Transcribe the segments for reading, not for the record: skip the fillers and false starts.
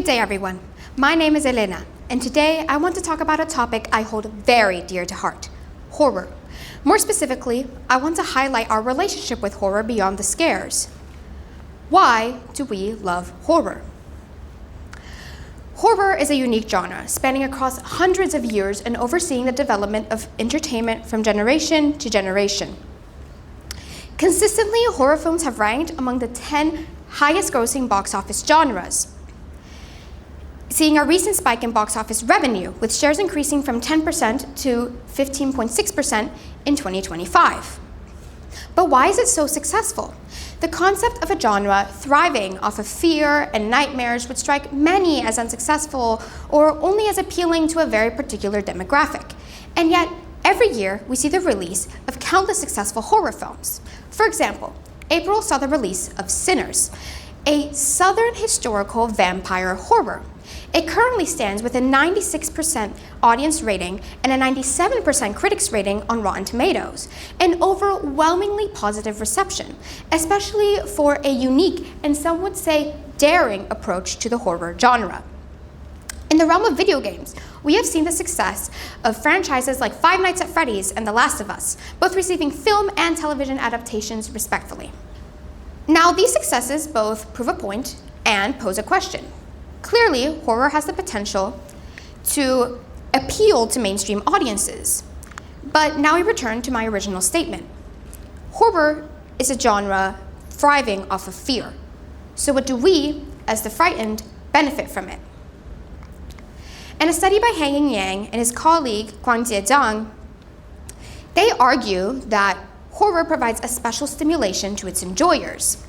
day, everyone. My name is Helena, and today I want to talk about a topic I hold very dear to heart: horror. More specifically, I want to highlight our relationship with horror beyond the scares. Why do we love horror? Horror is a unique genre, spanning across hundreds of years and overseeing the development of entertainment from generation to generation. Consistently, horror films have ranked among the 10 highest-grossing box office genres, seeing a recent spike in box office revenue, with shares increasing from 10% to 15.6% in 2025. But why is it so successful? The concept of a genre thriving off of fear and nightmares would strike many as unsuccessful or only as appealing to a very particular demographic. And yet, every year we see the release of countless successful horror films. For example, April saw the release of Sinners, a Southern historical vampire horror. It currently stands with a 96% audience rating and a 97% critics rating on Rotten Tomatoes, an overwhelmingly positive reception, especially for a unique and some would say daring approach to the horror genre. In the realm of video games, we have seen the success of franchises like Five Nights at Freddy's and The Last of Us, both receiving film and television adaptations respectively. Now, these successes both prove a point and pose a question. Clearly, horror has the potential to appeal to mainstream audiences. But now we return to my original statement. Horror is a genre thriving off of fear. So what do we, as the frightened, benefit from it? In a study by Hanging Yang and his colleague Guangjie Zhang, they argue that horror provides a special stimulation to its enjoyers.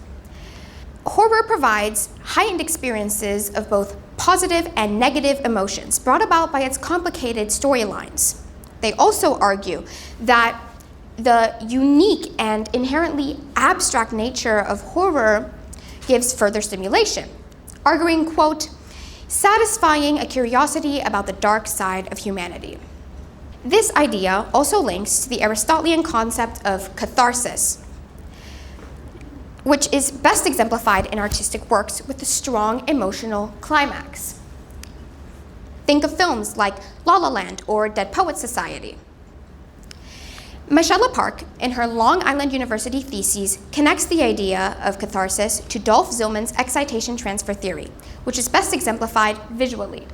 Horror provides heightened experiences of both positive and negative emotions brought about by its complicated storylines. They also argue that the unique and inherently abstract nature of horror gives further stimulation, arguing, quote, satisfying a curiosity about the dark side of humanity. This idea also links to the Aristotelian concept of catharsis, which is best exemplified in artistic works with a strong emotional climax. Think of films like La La Land or Dead Poets Society. Michelle Park, in her Long Island University thesis, connects the idea of catharsis to Dolph Zillmann's excitation transfer theory, which is best exemplified visually.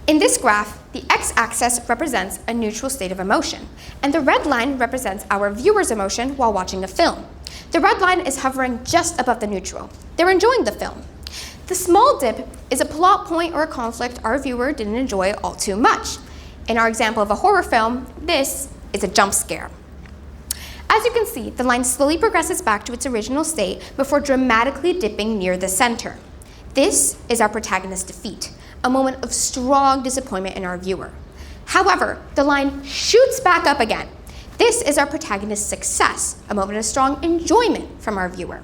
In this graph, the x-axis represents a neutral state of emotion, and the red line represents our viewer's emotion while watching a film. The red line is hovering just above the neutral. They're enjoying the film. The small dip is a plot point or a conflict our viewer didn't enjoy all too much. In our example of a horror film, this is a jump scare. As you can see, the line slowly progresses back to its original state before dramatically dipping near the center. This is our protagonist's defeat, a moment of strong disappointment in our viewer. However, the line shoots back up again. This is our protagonist's success, a moment of strong enjoyment from our viewer.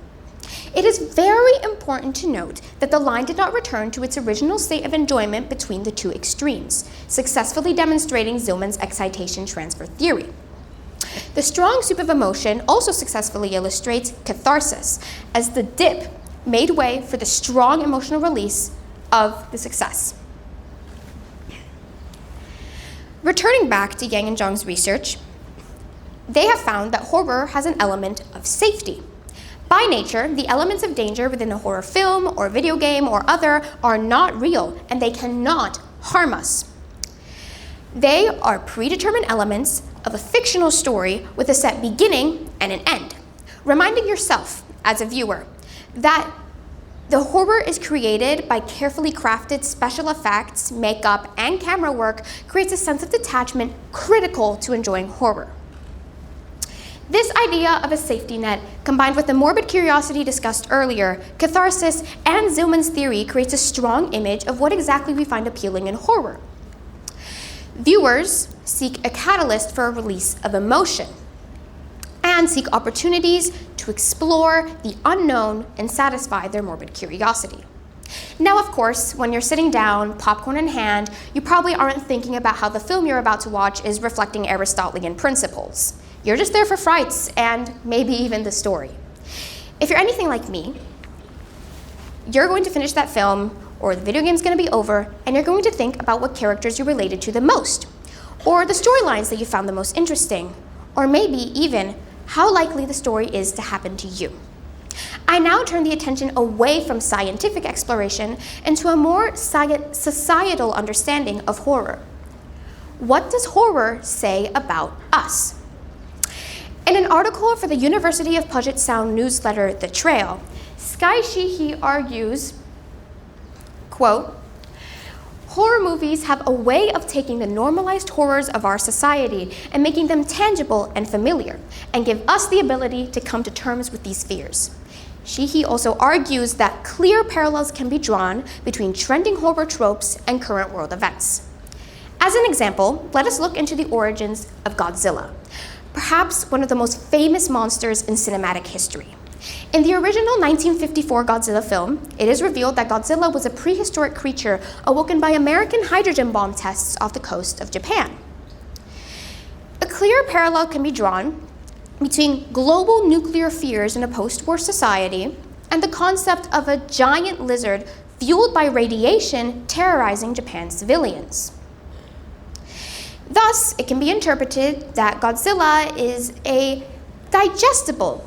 It is very important to note that the line did not return to its original state of enjoyment between the two extremes, successfully demonstrating Zillmann's excitation transfer theory. The strong soup of emotion also successfully illustrates catharsis, as the dip made way for the strong emotional release of the success. Returning back to Yang and Zhang's research, they have found that horror has an element of safety. By nature, the elements of danger within a horror film or video game or other are not real, and they cannot harm us. They are predetermined elements of a fictional story with a set beginning and an end, reminding yourself, as a viewer, that the horror is created by carefully crafted special effects, makeup, and camera work creates a sense of detachment critical to enjoying horror. This idea of a safety net, combined with the morbid curiosity discussed earlier, catharsis, and Zillmann's theory creates a strong image of what exactly we find appealing in horror. Viewers seek a catalyst for a release of emotion and seek opportunities to explore the unknown and satisfy their morbid curiosity. Now, of course, when you're sitting down, popcorn in hand, you probably aren't thinking about how the film you're about to watch is reflecting Aristotelian principles. You're just there for frights and maybe even the story. If you're anything like me, you're going to finish that film or the video game's going to be over, and you're going to think about what characters you related to the most, or the storylines that you found the most interesting, or maybe even how likely the story is to happen to you. I now turn the attention away from scientific exploration into a more societal understanding of horror. What does horror say about us? In an article for the University of Puget Sound newsletter, The Trail, Sky Sheehy argues, quote, "Horror movies have a way of taking the normalized horrors of our society and making them tangible and familiar, and give us the ability to come to terms with these fears." Sheehy also argues that clear parallels can be drawn between trending horror tropes and current world events. As an example, let us look into the origins of Godzilla, perhaps one of the most famous monsters in cinematic history. In the original 1954 Godzilla film, it is revealed that Godzilla was a prehistoric creature awoken by American hydrogen bomb tests off the coast of Japan. A clear parallel can be drawn between global nuclear fears in a post-war society and the concept of a giant lizard fueled by radiation terrorizing Japan's civilians. Thus, it can be interpreted that Godzilla is a digestible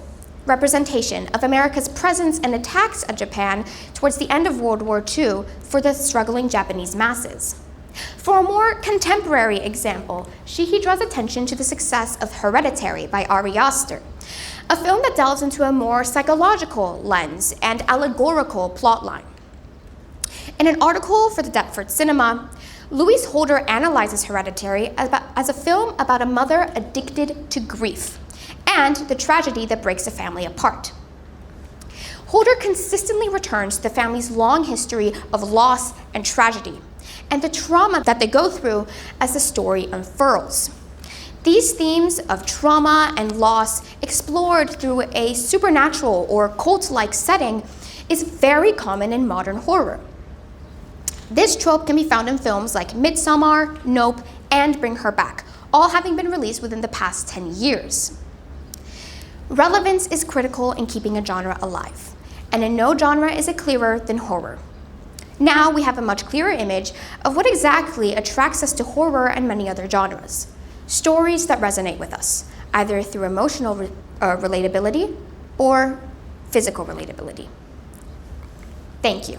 representation of America's presence and attacks at Japan towards the end of World War II for the struggling Japanese masses. For a more contemporary example, Sheehy draws attention to the success of Hereditary by Ari Aster, a film that delves into a more psychological lens and allegorical plotline. In an article for the Deptford Cinema, Louise Holder analyzes Hereditary as a film about a mother addicted to grief and the tragedy that breaks a family apart. Holder consistently returns to the family's long history of loss and tragedy, and the trauma that they go through as the story unfurls. These themes of trauma and loss, explored through a supernatural or cult-like setting, is very common in modern horror. This trope can be found in films like Midsommar, Nope, and Bring Her Back, all having been released within the past 10 years. Relevance is critical in keeping a genre alive, and in no genre is it clearer than horror. Now we have a much clearer image of what exactly attracts us to horror and many other genres. Stories that resonate with us, either through emotional relatability or physical relatability. Thank you.